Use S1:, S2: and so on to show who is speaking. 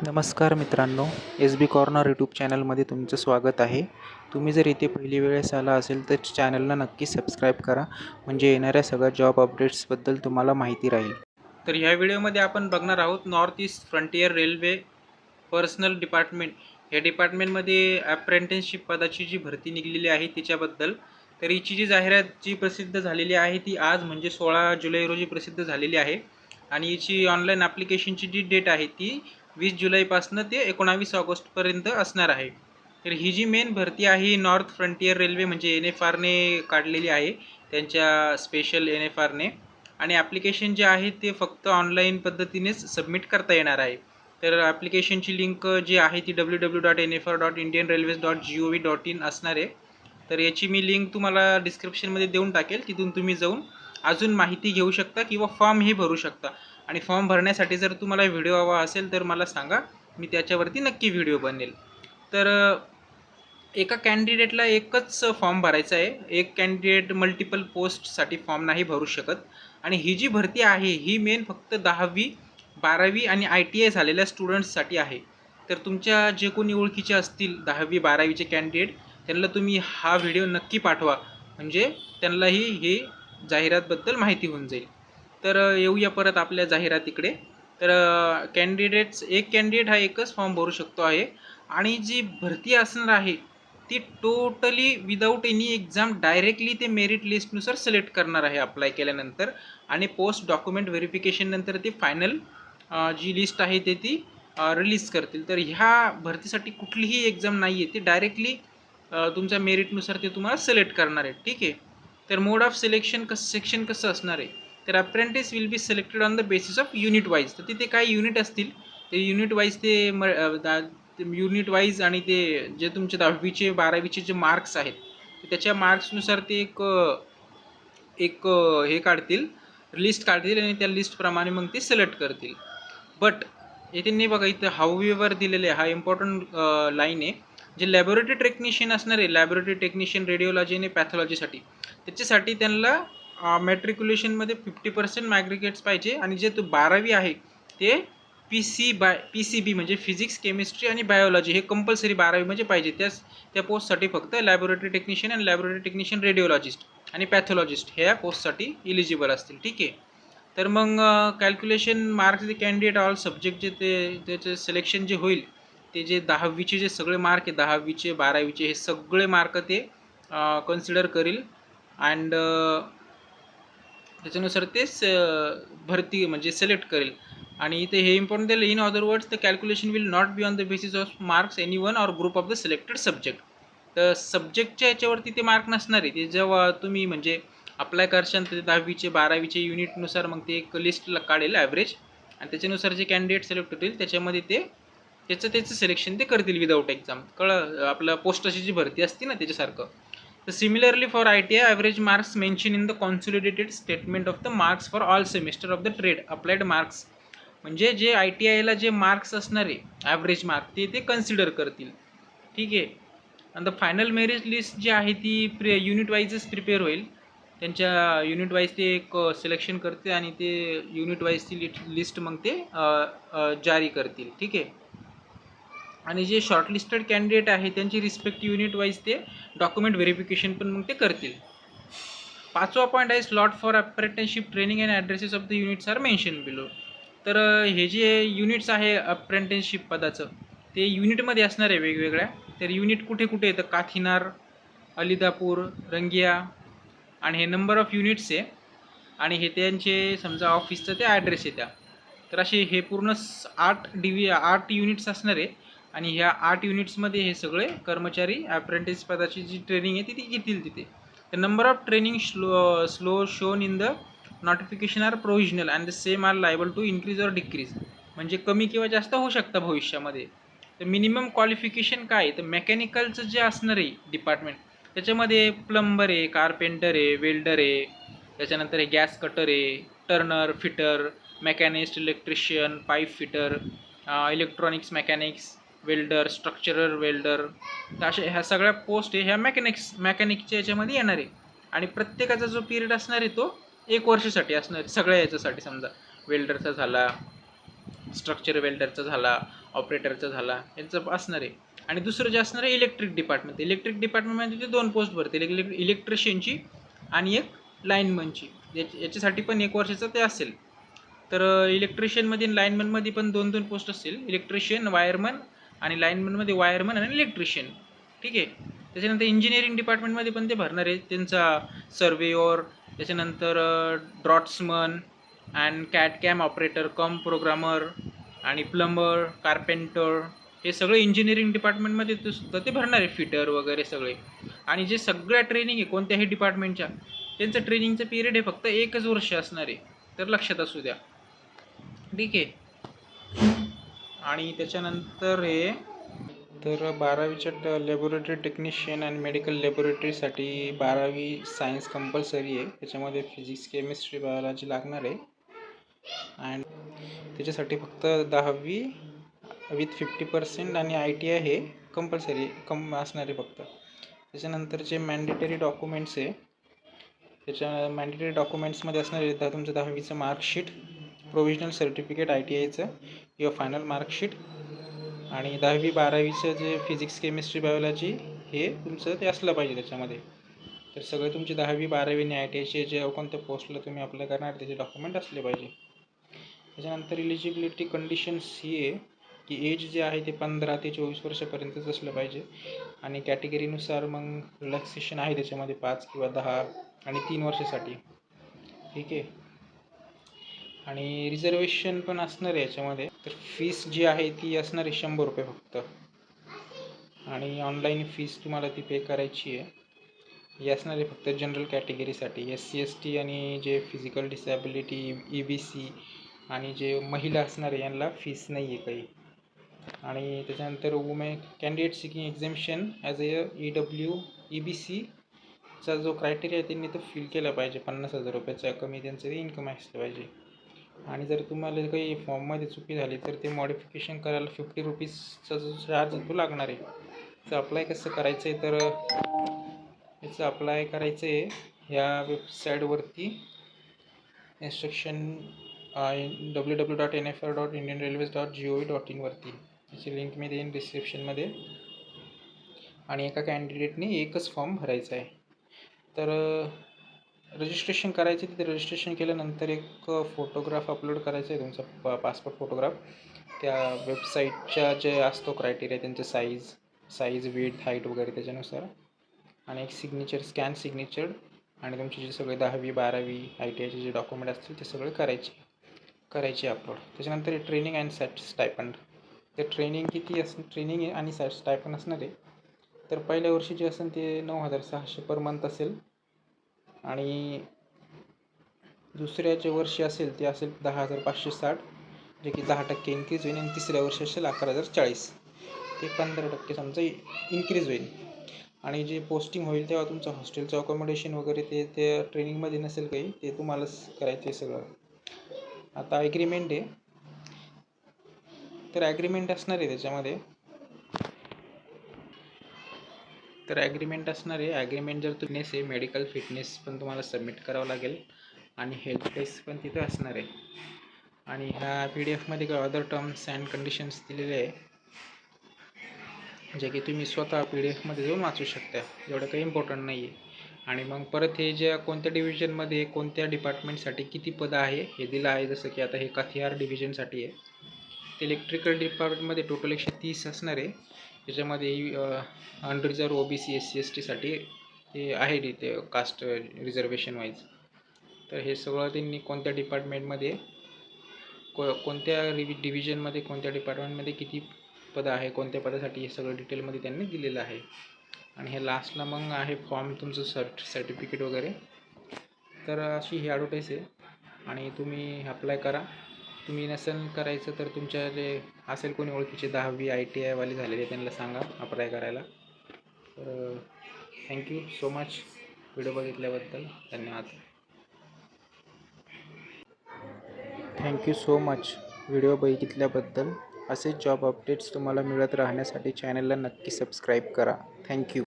S1: नमस्कार मित्रांनो, एस बी corner YouTube चॅनलमध्ये तुमचं स्वागत आहे. तुम्ही जर इथे पहिली वेळेस आला असेल तर चॅनलला नक्की सबस्क्राईब करा, म्हणजे येणाऱ्या सगळ्या जॉब अपडेट्सबद्दल तुम्हाला माहिती राहील. तर ह्या व्हिडिओमध्ये आपण बघणार आहोत north east frontier railway personal department. या डिपार्टमेंटमध्ये अप्रेंटिसशिप पदाची जी भरती निघलेली आहे तिच्याबद्दल. तर हिची जी जाहिरात जी प्रसिद्ध झालेली आहे ती आज म्हणजे 16 जुलै रोजी प्रसिद्ध झालेली आहे. आणि हिची ऑनलाईन ॲप्लिकेशनची जी डेट आहे ती 20 जुलैपासून ते 19 ऑगस्टपर्यंत असणार आहे. तर ही जी मेन भरती आहे ही नॉर्थ फ्रंटियर रेल्वे म्हणजे NFRने काढलेली आहे, त्यांच्या स्पेशल NFRने. आणि ॲप्लिकेशन जे आहे ते फक्त ऑनलाईन पद्धतीनेच सबमिट करता येणार आहे. तर ॲप्लिकेशनची लिंक जी आहे ती www.indianrailways.gov.in असणार आहे. तर याची मी लिंक तुम्हाला डिस्क्रिप्शनमध्ये देऊन टाकेल, तिथून तुम्ही जाऊन अजून माहिती घेऊ शकता किंवा फॉर्मही भरू शकता. आणि फॉर्म भरण्यासाठी जर तुम्हाला व्हिडिओ हवा असेल तर मला सांगा, मी त्याच्यावरती नक्की व्हिडिओ बनवेल. तर एका कॅन्डिडेटला एकच फॉर्म भरायचा आहे. एक कॅन्डिडेट मल्टिपल पोस्टसाठी फॉर्म नाही भरू शकत. आणि ही जी भरती आहे ही मेन फक्त 10वी 12वी आणि ITI झालेल्या स्टुडंट्ससाठी आहे. तर तुमच्या जे कोणी ओळखीचे असतील 10वी 12वीचे कॅन्डिडेट, त्यांना तुम्ही हा व्हिडिओ नक्की पाठवा, म्हणजे त्यांनाही ही जाहिरातबद्दल माहिती होऊन जाईल. तर येऊया परत आपल्या जाहिरातीकडे. तर एक कॅन्डिडेट हा एकच फॉर्म भरू शकतो आहे. आणि जी भरती असणार आहे ती totally without any exam directly ते मेरिट लिस्टनुसार सिलेक्ट करणार आहे अप्लाय केल्यानंतर. आणि पोस्ट डॉक्युमेंट व्हेरिफिकेशन नंतर ते फायनल जी लिस्ट आहे ते ती रिलीज करतील. तर ह्या भरतीसाठी कुठलीही एक्झाम नाही आहे, ती डायरेक्टली तुमच्या मेरिटनुसार ते तुम्हाला सिलेक्ट करणार आहे. ठीक आहे. तर मोड ऑफ सिलेक्शन सेक्शन कसं असणार आहे, तर apprentice will be selected on the basis of unit wise. तर तिथे काही युनिट असतील, ते युनिट वाईज ते युनिट वाईज आणि ते जे तुमचे 10वीचे 12वीचे जे मार्क्स आहेत त्याच्या मार्क्सनुसार ते एक हे काढतील, लिस्ट काढतील आणि त्या लिस्टप्रमाणे मग ते सिलेक्ट करतील. बट येथे नाही बघा, इथं हाऊएव्हर दिलेले हा इम्पॉर्टंट लाईन आहे. जे लॅबोरेटरी टेक्निशियन असणार आहे, लॅबोरेटरी टेक्निशियन रेडिओलॉजी आणि पॅथॉलॉजीसाठी, त्याच्यासाठी त्यांना मॅट्रिक्युलेशनमध्ये 50% मॅग्रिगेट्स पाहिजे. आणि जे 12वी आहे ते PCB म्हणजे फिजिक्स केमिस्ट्री आणि बायोलॉजी हे कंपल्सरी 12वी म्हणजे पाहिजे. त्या पोस्टसाठी फक्त लॅबोरेटरी टेक्निशियन आणि लॅबोरेटरी टेक्निशियन रेडिओलॉजिस्ट आणि पॅथॉलॉजिस्ट ह्या पोस्टसाठी इलिजिबल असतील. ठीक आहे. तर मग calculation marks the candidate all subject जे त्याचे सिलेक्शन जे होईल, ते जे 10वीचे जे सगळे मार्क आहे, 10वीचे 12वीचे हे सगळे मार्क ते कन्सिडर करील. अँड त्याच्यानुसार ते भरती म्हणजे सिलेक्ट करेल. आणि इथे हे इम्पॉर्टंट दिलं, in other words the calculation will not be on the basis of marks any one or group of the selected subject. तर सब्जेक्टच्या याच्यावरती ते मार्क नसणार आहे. ते जेव्हा तुम्ही म्हणजे अप्लाय करशाल तर 10वीचे 12वीचे युनिटनुसार मग ते एक लिस्टला काढेल ॲव्हरेज, आणि त्याच्यानुसार जे कॅन्डिडेट सिलेक्ट होतील त्याच्यामध्ये ते त्याचं सिलेक्शन ते करतील विदाऊट एक्झाम. आपलं पोस्टाची जी भरती असते ना त्याच्यासारखं. तर similarly for ITI average marks mention in the consolidated statement of the marks for all semester of the trade applied marks. म्हणजे जे ITIला जे मार्क्स असणार आहे ॲव्हरेज मार्क ते कन्सिडर करतील. ठीक आहे. आणि द फायनल मेरिट लिस्ट जी आहे ती युनिट वाईजच प्रिपेअर होईल. त्यांच्या युनिट वाईज ते एक सिलेक्शन करते आणि ते युनिट वाईज ती लिस्ट मग ते जारी करतील. ठीक आहे. आणि जे शॉर्टलिस्टेड कॅन्डिडेट आहे त्यांची रिस्पेक्टिव्ह युनिट वाईज ते डॉक्युमेंट व्हेरिफिकेशन पण मग ते करतील. 5वा पॉईंट आहे slot for apprenticeship training and addresses of the units are mention below. तर हे जे युनिट्स आहे अप्रेंटिसशिप पदाचं ते युनिटमध्ये असणार आहे वेगवेगळ्या. तर युनिट कुठे कुठे येतं, काथिनार, अलिदापूर, रंगिया, आणि हे नंबर ऑफ युनिट्स आहे. आणि हे त्यांचे समजा ऑफिसचं ते ॲड्रेस आहे त्या. तर असे हे पूर्ण 8 युनिट्स असणार आहे. आणि ह्या 8 युनिट्समध्ये हे सगळे कर्मचारी अप्रेंटिस पदाची जी ट्रेनिंग आहे ती घेतील तिथे. The number of training slots shown in the notification are provisional and the same are liable to increase or decrease. म्हणजे कमी किंवा जास्त होऊ शकतं भविष्यामध्ये. तर मिनिमम क्वालिफिकेशन काय आहे, तर मेकॅनिकलचं जे असणार आहे डिपार्टमेंट त्याच्यामध्ये प्लंबर आहे, कार्पेंटर आहे, वेल्डर आहे, त्याच्यानंतर हे गॅस कटर आहे, Turner, fitter, machinist, electrician, pipe fitter, electronics mechanics, welder, structural welder. तर अशा ह्या सगळ्या पोस्ट आहे ह्या मेकॅनिकच्या याच्यामध्ये येणार आहे. आणि प्रत्येकाचा जो पिरियड असणार आहे तो 1 वर्षासाठी असणार आहे सगळ्या याच्यासाठी. समजा वेल्डरचा झाला, स्ट्रक्चर वेल्डरचा झाला, ऑपरेटरचा झाला, यांचं असणार आहे. आणि दुसरं जे असणार आहे इलेक्ट्रिक डिपार्टमेंट. इलेक्ट्रिक डिपार्टमेंटमध्ये ते 2 पोस्ट भरतील, इलेक्ट्रिशियनची आणि एक लाईनमनची. याच्यासाठी पण 1 वर्षाचं ते असेल. तर इलेक्ट्रिशियनमध्ये आणि लाईनमनमध्ये पण 2-2 पोस्ट असतील. इलेक्ट्रिशियन, वायरमन आणि लाईनमनमध्ये वायरमन आणि इलेक्ट्रिशियन. ठीक आहे. त्याच्यानंतर इंजिनिअरिंग डिपार्टमेंटमध्ये पण ते भरणार आहे. त्यांचा सर्वेयर, त्याच्यानंतर draughtsman and CAD CAM operator cum programmer आणि प्लंबर, कार्पेंटर, हे सगळे इंजिनिअरिंग डिपार्टमेंटमध्ये ते सुद्धा ते भरणार आहे. फिटर वगैरे सगळे. आणि जे सगळ्या ट्रेनिंग आहे कोणत्याही डिपार्टमेंटच्या, त्यांचं ट्रेनिंगचं पिरियड आहे फक्त 1च वर्ष असणार आहे. तर लक्षात असू द्या. ठीक आहे. आणि त्याच्यानंतर हे तर 12वीच्या लॅबोरेटरी टेक्निशियन आणि मेडिकल लॅबोरेटरीसाठी 12वी सायन्स कंपल्सरी आहे. त्याच्यामध्ये फिजिक्स, केमिस्ट्री, बायोलॉजी लागणार आहे. आणि त्याच्यासाठी फक्त 10वी विथ 50% आणि ITI हे कंपल्सरी असणार आहे फक्त. त्याच्यानंतरचे मॅन्डेटरी डॉक्युमेंट्स आहे. त्याच्या मॅन्डेटरी डॉक्युमेंट्समध्ये असणार आहे तुमचं 10वीचं मार्कशीट, प्रोव्हिजनल सर्टिफिकेट ITIचं किंवा फायनल मार्कशीट, आणि 10वी 12वीचं जे फिजिक्स, केमिस्ट्री, बायोलॉजी हे तुमचं ते असलं पाहिजे त्याच्यामध्ये. तर सगळे तुमचे 10वी 12वी आणि ITIचे जे कोणत्या पोस्टला तुम्ही अप्लाय करणार त्याचे डॉक्युमेंट असले पाहिजे. त्याच्यानंतर इलिजिबिलिटी कंडिशन्स ही आहे की एज जे आहे ते 15 ते 24 वर्षापर्यंतच असलं पाहिजे. आणि कॅटेगरीनुसार मग रिलॅक्सेशन आहे त्याच्यामध्ये 5 किंवा 10 आणि 3 वर्षासाठी. ठीक आहे. आणि रिझर्वेशन पण असणार आहे याच्यामध्ये. तर फीस जी आहे ती असणार आहे 100 रुपये फक्त. आणि ऑनलाईन फीस तुम्हाला ती पे करायची आहे. ही असणार आहे फक्त जनरल कॅटेगरीसाठी. SC ST आणि जे फिजिकल डिसॅबिलिटी, EBC आणि जे महिला असणार आहे यांना फीस नाही आहे काही. आणि त्याच्यानंतर women candidate seeking exemption as a EW EBCचा जो क्रायटेरिया आहे त्यांनी तो फिल केला पाहिजे. 50,000 रुपयाच्या कमी त्यांचं इन्कम असलं पाहिजे. आणि जर तुम्हाला काही फॉर्ममध्ये चुकी झाली तर ते मॉडिफिकेशन करायला 50 रुपीजचा जो चार्ज तो लागणार आहे. याचं अप्लाय कसं करायचं आहे तर याचं अप्लाय करायचं आहे ह्या वेबसाईटवरती. इन्स्ट्रक्शन www.nfr.indianrailways.gov.in वरती. याची लिंक मी देईन डिस्क्रिप्शनमध्ये. आणि एका कॅन्डिडेटने एकच फॉर्म भरायचा आहे. तर रजिस्ट्रेशन करायचे. तिथे रजिस्ट्रेशन केल्यानंतर एक फोटोग्राफ अपलोड करायचा आहे तुमचा पासपोर्ट फोटोग्राफ. त्या वेबसाईटच्या जे असतो क्रायटेरिया त्यांचं साईज विड्थ हाईट वगैरे त्याच्यानुसार. आणि एक सिग्नेचर, स्कॅन सिग्नेचर, आणि तुमचे जे सगळे 10वी 12वी ITIचे जे डॉक्युमेंट असतील ते सगळे करायचे अपलोड. त्याच्यानंतर ट्रेनिंग अँड स्टायपंड. ते ट्रेनिंग किती ट्रेनिंग आणि स्टायपंड असणार आहे. तर पहिल्या वर्षी जे असेल ते 9,600 पर मंथ असेल. आणि दुसऱ्या जे वर्षी असेल ते असेल 10,560, जे की 10% इन्क्रीज होईल. आणि तिसऱ्या वर्षी असेल 11,040, ते 15% समजा इन्क्रीज होईल. आणि जे पोस्टिंग होईल तेव्हा तुमचं हॉस्टेलचं अकोमोडेशन वगैरे ते ट्रेनिंगमध्ये नसेल काही, ते तुम्हालाच करायचं आहे सगळं. आता ॲग्रीमेंट आहे. तर ॲग्रीमेंट असणार आहे त्याच्यामध्ये. तर ॲग्रीमेंट असणार आहे. ॲग्रीमेंट जर फिटनेस आहे, मेडिकल फिटनेस पण तुम्हाला सबमिट करावं लागेल. आणि हेल्थ टेस्ट पण तिथं असणार आहे. आणि ह्या PDF काही अदर टर्म्स अँड कंडिशन्स दिलेले आहे, जे की तुम्ही स्वतः PDF जाऊन वाचू शकता. एवढं काही इम्पॉर्टंट नाही आहे. आणि मग परत हे ज्या कोणत्या डिव्हिजनमध्ये कोणत्या डिपार्टमेंटसाठी किती पदं आहे हे दिलं आहे. जसं की आता हे कथियार डिव्हिजनसाठी आहे. ते इलेक्ट्रिकल डिपार्टमेंटमध्ये टोटल 130 असणार आहे. त्याच्यामध्ये अनरिझर्व OBC SC STसाठी ते आहे तिथे कास्ट रिझर्वेशन वाईज. तर हे सगळं त्यांनी कोणत्या डिपार्टमेंटमध्ये कोणत्या डिव्हिजनमध्ये कोणत्या डिपार्टमेंटमध्ये किती पदं आहे, कोणत्या पदासाठी, हे सगळं डिटेलमध्ये त्यांनी दिलेलं आहे. आणि हे लास्टला मग आहे फॉर्म तुमचं सर्टिफिकेट वगैरे. तर अशी ही ॲडव्हर्टाईज आहे. आणि तुम्ही अप्लाय करा. तुम्ही नसेल करायचं तर तुमच्या जे असेल कोणी ओळखीचे 10वी ITI वाले झालेले त्यांना सांगा अप्लाय करायला. तर थँक्यू सो मच व्हिडिओ बघितल्याबद्दल. धन्यवाद. थँक्यू सो मच व्हिडिओ बघितल्याबद्दल. असेच जॉब अपडेट्स तुम्हाला मिळत राहण्यासाठी चॅनलला नक्की सबस्क्राईब करा. थँक्यू.